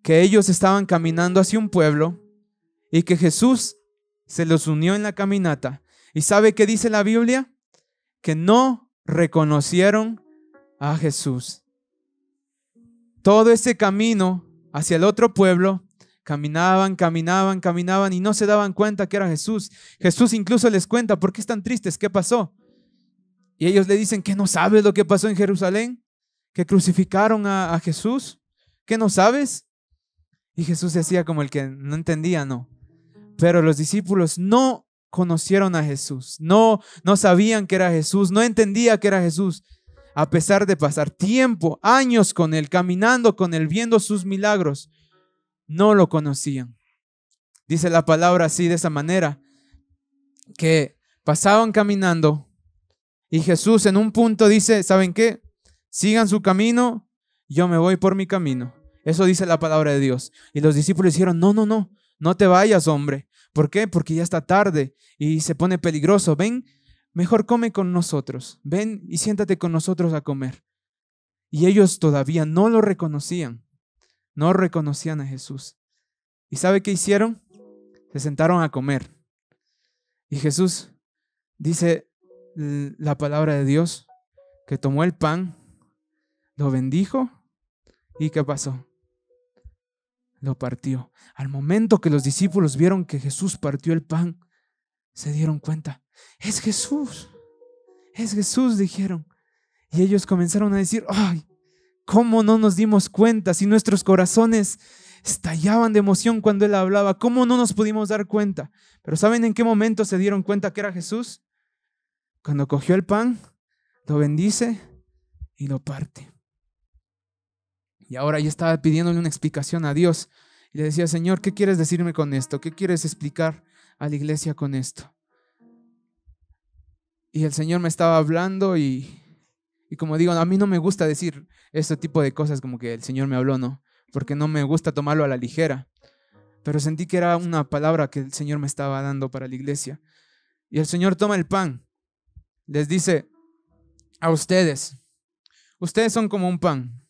que ellos estaban caminando hacia un pueblo y que Jesús se los unió en la caminata. ¿Y sabe qué dice la Biblia? Que no reconocieron a Jesús. Todo ese camino hacia el otro pueblo, caminaban y no se daban cuenta que era Jesús. Jesús incluso les cuenta: ¿por qué están tristes? ¿Qué pasó? Y ellos le dicen: ¿qué no sabes lo que pasó en Jerusalén? ¿Que crucificaron a Jesús? ¿Qué no sabes? Y Jesús decía como el que no entendía, no. Pero los discípulos no conocieron a Jesús, no sabían que era Jesús, no entendía que era Jesús. A pesar de pasar tiempo, años con Él, caminando con Él, viendo sus milagros, no lo conocían. Dice la palabra así, de esa manera, que pasaban caminando y Jesús en un punto dice: ¿saben qué? Sigan su camino, yo me voy por mi camino. Eso dice la palabra de Dios. Y los discípulos dijeron: no te vayas, hombre. ¿Por qué? Porque ya está tarde y se pone peligroso. Ven, mejor come con nosotros. Ven y siéntate con nosotros a comer. Y ellos todavía no lo reconocían. No reconocían a Jesús. ¿Y sabe qué hicieron? Se sentaron a comer. Y Jesús, dice la palabra de Dios, que tomó el pan, lo bendijo y ¿qué pasó? Lo partió. Al momento que los discípulos vieron que Jesús partió el pan, se dieron cuenta: es Jesús, dijeron. Y ellos comenzaron a decir: ay, ¿cómo no nos dimos cuenta? Si nuestros corazones estallaban de emoción cuando Él hablaba, ¿cómo no nos pudimos dar cuenta? Pero ¿saben en qué momento se dieron cuenta que era Jesús? Cuando cogió el pan, lo bendice y lo parte. Y ahora ya estaba pidiéndole una explicación a Dios. Y le decía: Señor, ¿qué quieres decirme con esto? ¿Qué quieres explicar a la iglesia con esto? Y el Señor me estaba hablando y como digo, a mí no me gusta decir este tipo de cosas como que el Señor me habló, ¿no? Porque no me gusta tomarlo a la ligera. Pero sentí que era una palabra que el Señor me estaba dando para la iglesia. Y el Señor toma el pan. Les dice a ustedes: ustedes son como un pan.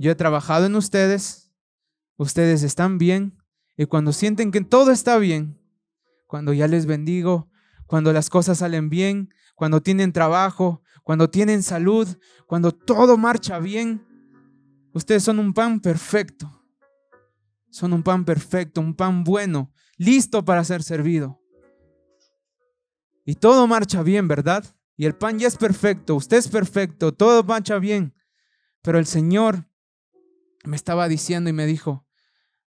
Yo he trabajado en ustedes, ustedes están bien, y cuando sienten que todo está bien, cuando ya les bendigo, cuando las cosas salen bien, cuando tienen trabajo, cuando tienen salud, cuando todo marcha bien, ustedes son un pan perfecto. Son un pan perfecto, un pan bueno, listo para ser servido. Y todo marcha bien, ¿verdad? Y el pan ya es perfecto, usted es perfecto, todo marcha bien. Pero el Señor me estaba diciendo y me dijo: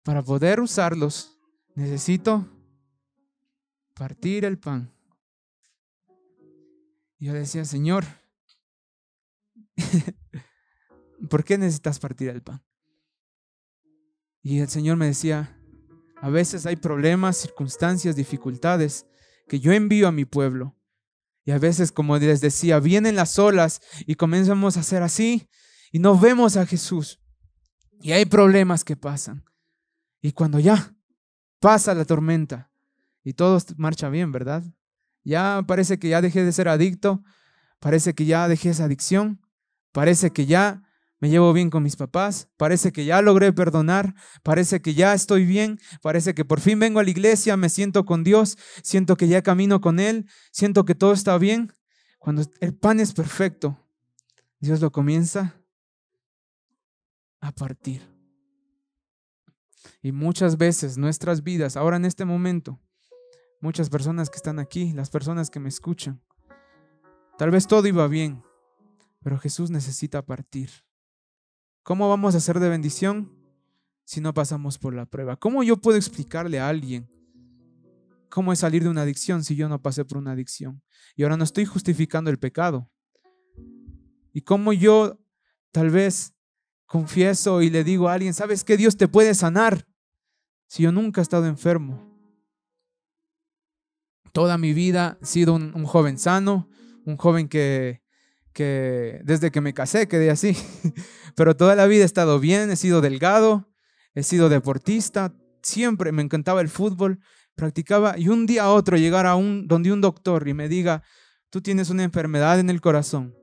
para poder usarlos, necesito partir el pan. Y yo decía: Señor, ¿por qué necesitas partir el pan? Y el Señor me decía: a veces hay problemas, circunstancias, dificultades que yo envío a mi pueblo. Y a veces, como les decía, vienen las olas y comenzamos a hacer así y no vemos a Jesús. Y hay problemas que pasan. Y cuando ya pasa la tormenta y todo marcha bien, ¿verdad? Ya parece que ya dejé de ser adicto, parece que ya dejé esa adicción, parece que ya me llevo bien con mis papás, parece que ya logré perdonar, parece que ya estoy bien, parece que por fin vengo a la iglesia, me siento con Dios, siento que ya camino con Él, siento que todo está bien. Cuando el pan es perfecto, Dios lo comienza a partir. Y muchas veces nuestras vidas, ahora en este momento, muchas personas que están aquí, las personas que me escuchan, tal vez todo iba bien, pero Jesús necesita partir. ¿Cómo vamos a ser de bendición si no pasamos por la prueba? ¿Cómo yo puedo explicarle a alguien cómo es salir de una adicción si yo no pasé por una adicción? Y ahora no estoy justificando el pecado. ¿Y cómo yo tal vez confieso y le digo a alguien: ¿sabes qué? Dios te puede sanar. Si yo nunca he estado enfermo, toda mi vida he sido un joven sano, un joven que desde que me casé quedé así, pero toda la vida he estado bien, he sido delgado, he sido deportista, siempre me encantaba el fútbol, practicaba, y un día a otro llegar donde un doctor y me diga, tú tienes una enfermedad en el corazón,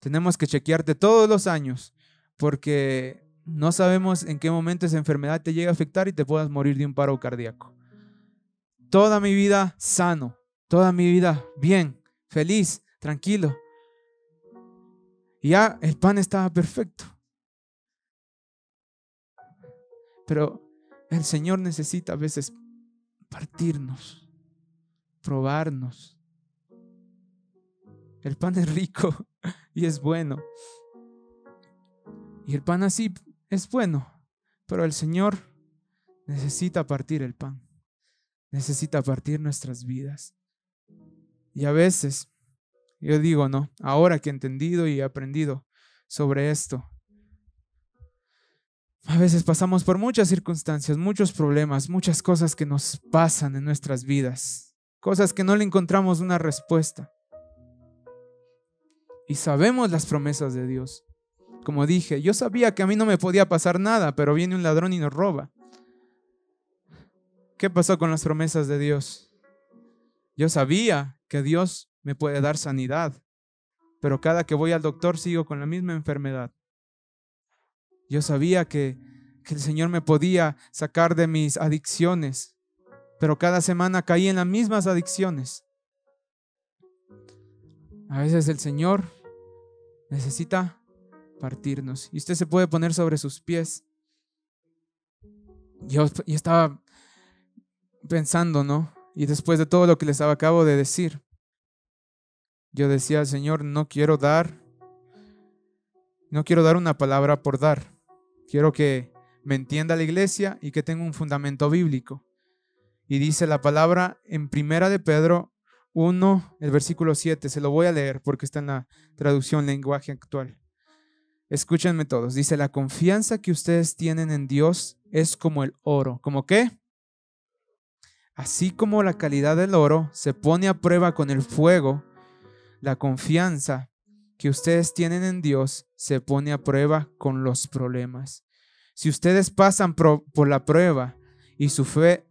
tenemos que chequearte todos los años, porque no sabemos en qué momento esa enfermedad te llega a afectar y te puedas morir de un paro cardíaco. Toda mi vida sano, toda mi vida bien, feliz, tranquilo. Y ya el pan estaba perfecto. Pero el Señor necesita a veces partirnos, probarnos. El pan es rico y es bueno. Y el pan así es bueno. Pero el Señor necesita partir el pan. Necesita partir nuestras vidas. Y a veces, yo digo, no, ahora que he entendido y he aprendido sobre esto, a veces pasamos por muchas circunstancias, muchos problemas, muchas cosas que nos pasan en nuestras vidas, cosas que no le encontramos una respuesta. Y sabemos las promesas de Dios. Como dije, yo sabía que a mí no me podía pasar nada, pero viene un ladrón y nos roba. ¿Qué pasó con las promesas de Dios? Yo sabía que Dios me puede dar sanidad, pero cada que voy al doctor sigo con la misma enfermedad. Yo sabía que el Señor me podía sacar de mis adicciones, pero cada semana caí en las mismas adicciones. A veces el Señor necesita partirnos y usted se puede poner sobre sus pies. Yo estaba pensando, ¿no? Y después de todo lo que les acabo de decir, yo decía al Señor, no quiero dar una palabra por dar. Quiero que me entienda la iglesia y que tenga un fundamento bíblico. Y dice la palabra en Primera de Pedro 1, el versículo 7. Se lo voy a leer porque está en la traducción lenguaje actual. Escúchenme todos. Dice, la confianza que ustedes tienen en Dios es como el oro. ¿Cómo qué? Así como la calidad del oro se pone a prueba con el fuego, la confianza que ustedes tienen en Dios se pone a prueba con los problemas. Si ustedes pasan por la prueba y su fe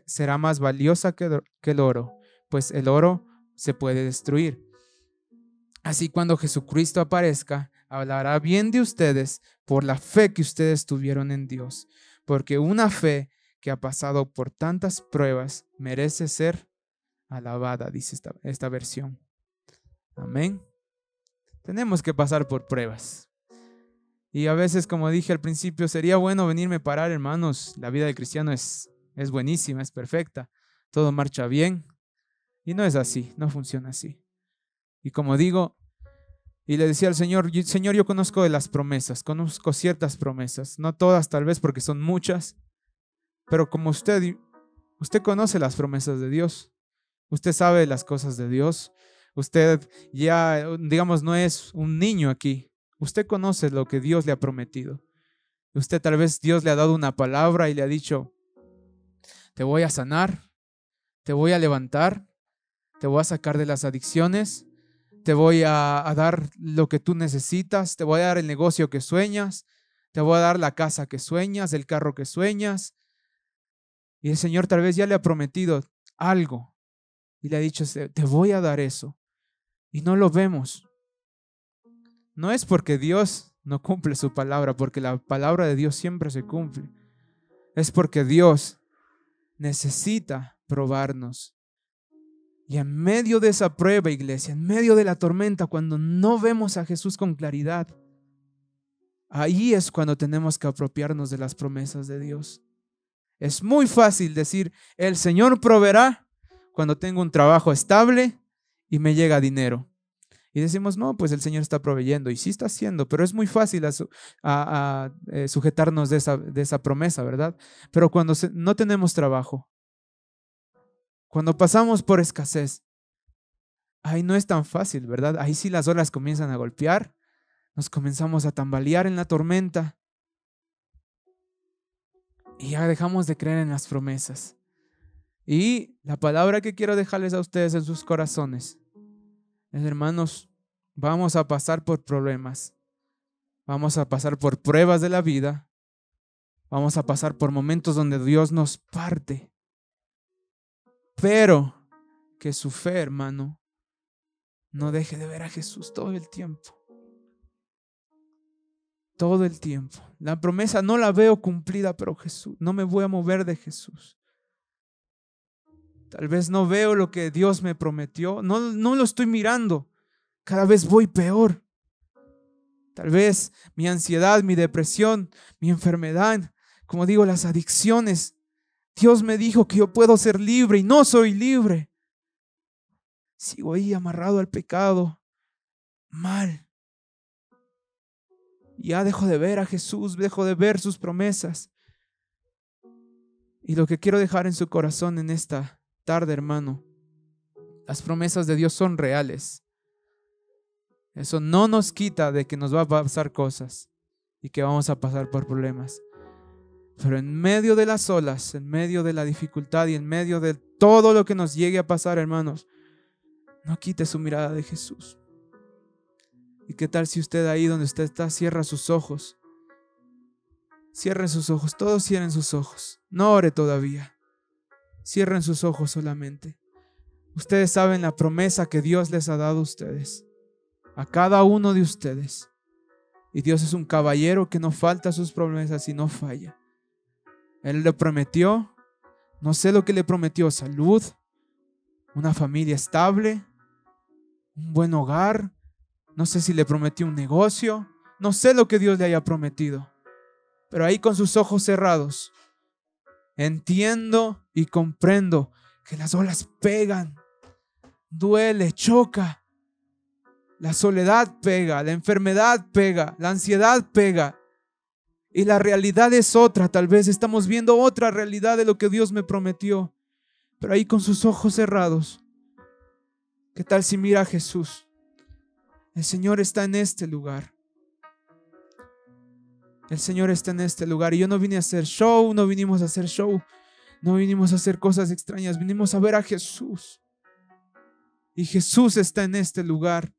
será más valiosa que el oro, pues el oro se puede destruir. Así cuando Jesucristo aparezca, hablará bien de ustedes por la fe que ustedes tuvieron en Dios, porque una fe que ha pasado por tantas pruebas merece ser alabada, dice esta versión. Amén. Tenemos que pasar por pruebas. Y a veces, como dije al principio, sería bueno venirme a parar, hermanos. La vida del cristiano es buenísima, es perfecta. Todo marcha bien. Y no es así, no funciona así. Y como digo, y le decía al Señor, Señor, yo conozco de las promesas, conozco ciertas promesas. No todas tal vez porque son muchas. Pero como usted conoce las promesas de Dios. Usted sabe las cosas de Dios. Usted ya, digamos, no es un niño aquí. Usted conoce lo que Dios le ha prometido. Usted tal vez Dios le ha dado una palabra y le ha dicho, te voy a sanar, te voy a levantar, te voy a sacar de las adicciones, te voy a dar lo que tú necesitas, te voy a dar el negocio que sueñas, te voy a dar la casa que sueñas, el carro que sueñas. Y el Señor tal vez ya le ha prometido algo y le ha dicho, te voy a dar eso. Y no lo vemos. No es porque Dios no cumple su palabra, porque la palabra de Dios siempre se cumple. Es porque Dios necesita probarnos. Y en medio de esa prueba, iglesia, en medio de la tormenta, cuando no vemos a Jesús con claridad, ahí es cuando tenemos que apropiarnos de las promesas de Dios. Es muy fácil decir, el Señor proveerá cuando tengo un trabajo estable y me llega dinero. Y decimos, no, pues el Señor está proveyendo. Y sí está haciendo, pero es muy fácil sujetarnos de esa promesa, ¿verdad? Pero cuando no tenemos trabajo, cuando pasamos por escasez, ahí no es tan fácil, ¿verdad? Ahí sí las olas comienzan a golpear, nos comenzamos a tambalear en la tormenta. y ya dejamos de creer en las promesas. Y la palabra que quiero dejarles a ustedes en sus corazones es, hermanos, vamos a pasar por problemas, vamos a pasar por pruebas de la vida, vamos a pasar por momentos donde Dios nos parte, pero que su fe, hermano, no deje de ver a Jesús todo el tiempo. Todo el tiempo. La promesa no la veo cumplida, pero Jesús, no me voy a mover de Jesús. Tal vez no veo lo que Dios me prometió, no lo estoy mirando. Cada vez voy peor. Tal vez mi ansiedad, mi depresión, mi enfermedad, como digo, las adicciones. Dios me dijo que yo puedo ser libre y no soy libre. Sigo ahí amarrado al pecado, mal. Ya dejo de ver a Jesús, dejo de ver sus promesas. Y lo que quiero dejar en su corazón en esta tarde, hermano, las promesas de Dios son reales. Eso no nos quita de que nos va a pasar cosas y que vamos a pasar por problemas. Pero en medio de las olas, en medio de la dificultad y en medio de todo lo que nos llegue a pasar, hermanos, no quite su mirada de Jesús. ¿Y qué tal si usted ahí donde usted está cierra sus ojos? Cierren sus ojos, todos cierren sus ojos. No ore todavía. Cierren sus ojos solamente. Ustedes saben la promesa que Dios les ha dado a ustedes, a cada uno de ustedes. Y Dios es un caballero que no falta a sus promesas y no falla. Él le prometió, no sé lo que le prometió, salud, una familia estable, un buen hogar. No sé si le prometió un negocio. No sé lo que Dios le haya prometido. Pero ahí con sus ojos cerrados, entiendo y comprendo que las olas pegan, duele, choca. La soledad pega, la enfermedad pega, la ansiedad pega. Y la realidad es otra. Tal vez estamos viendo otra realidad de lo que Dios me prometió. Pero ahí con sus ojos cerrados, ¿qué tal si mira a Jesús? El Señor está en este lugar. El Señor está en este lugar. Y yo no vine a hacer show, no vinimos a hacer show, no vinimos a hacer cosas extrañas. Vinimos a ver a Jesús. Y Jesús está en este lugar.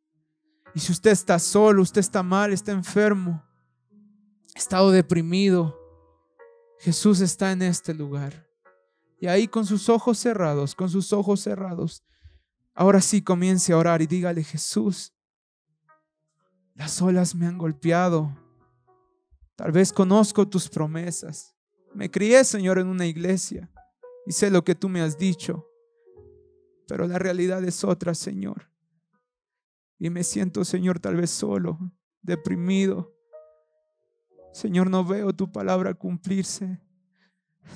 Y si usted está solo, usted está mal, está enfermo, estado deprimido, Jesús está en este lugar. Y ahí con sus ojos cerrados, ahora sí comience a orar y dígale: Jesús, las olas me han golpeado. Tal vez conozco tus promesas. Me crié, Señor, en una iglesia y sé lo que tú me has dicho. Pero la realidad es otra, Señor. Y me siento, Señor, tal vez solo, deprimido. Señor, no veo tu palabra cumplirse.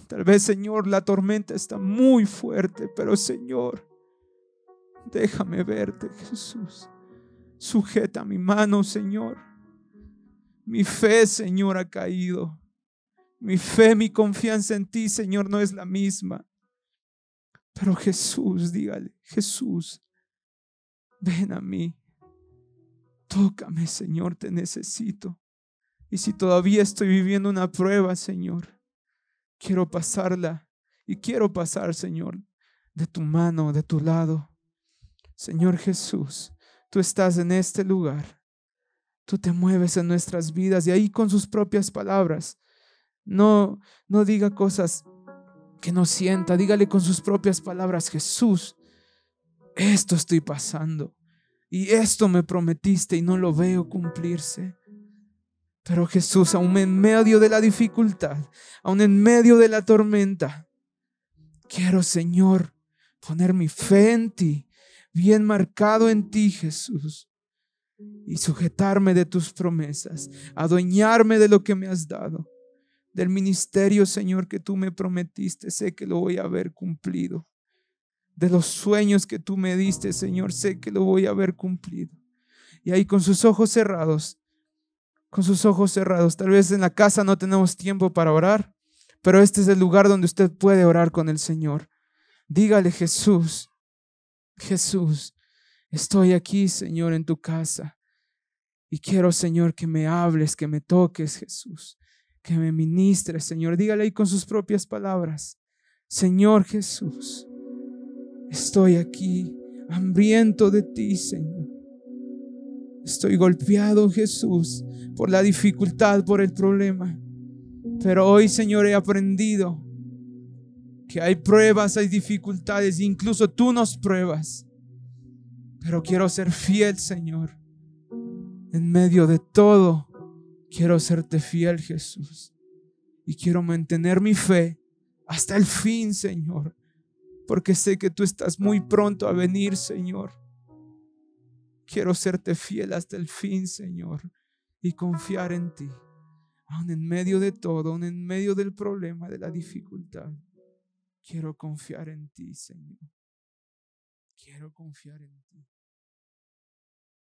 Tal vez, Señor, la tormenta está muy fuerte, pero, Señor, déjame verte, Jesús. Sujeta mi mano, Señor. Mi fe, Señor, ha caído. Mi fe, mi confianza en ti, Señor, no es la misma. Pero Jesús, dígale: Jesús, ven a mí. Tócame, Señor, te necesito. Y si todavía estoy viviendo una prueba, Señor, quiero pasarla. Y quiero pasar, Señor, de tu mano, de tu lado. Señor Jesús, tú estás en este lugar. Tú te mueves en nuestras vidas y ahí con sus propias palabras. No diga cosas que no sienta. Dígale con sus propias palabras: Jesús, esto estoy pasando y esto me prometiste y no lo veo cumplirse. Pero Jesús, aún en medio de la dificultad, aún en medio de la tormenta, quiero, Señor, poner mi fe en ti, bien marcado en ti, Jesús. Y sujetarme de tus promesas, adueñarme de lo que me has dado, del ministerio, Señor, que tú me prometiste. Sé que lo voy a ver cumplido. De los sueños que tú me diste, Señor, sé que lo voy a ver cumplido. Y ahí con sus ojos cerrados, tal vez en la casa no tenemos tiempo para orar, pero este es el lugar donde usted puede orar con el Señor. Dígale: Jesús, Jesús, estoy aquí, Señor, en tu casa. Y quiero, Señor, que me hables, que me toques, Jesús. que me ministre, Señor. Dígale ahí con sus propias palabras: Señor Jesús, estoy aquí hambriento de ti, Señor. Estoy golpeado, Jesús, por la dificultad, por el problema. Pero hoy, Señor, he aprendido que hay pruebas, hay dificultades, incluso tú nos pruebas. Pero quiero ser fiel, Señor. En medio de todo, quiero serte fiel, Jesús. Y quiero mantener mi fe hasta el fin, Señor. Porque sé que tú estás muy pronto a venir, Señor. Quiero serte fiel hasta el fin, Señor. Y confiar en ti. Aún en medio de todo, aún en medio del problema, de la dificultad. Quiero confiar en ti, Señor. Quiero confiar en ti.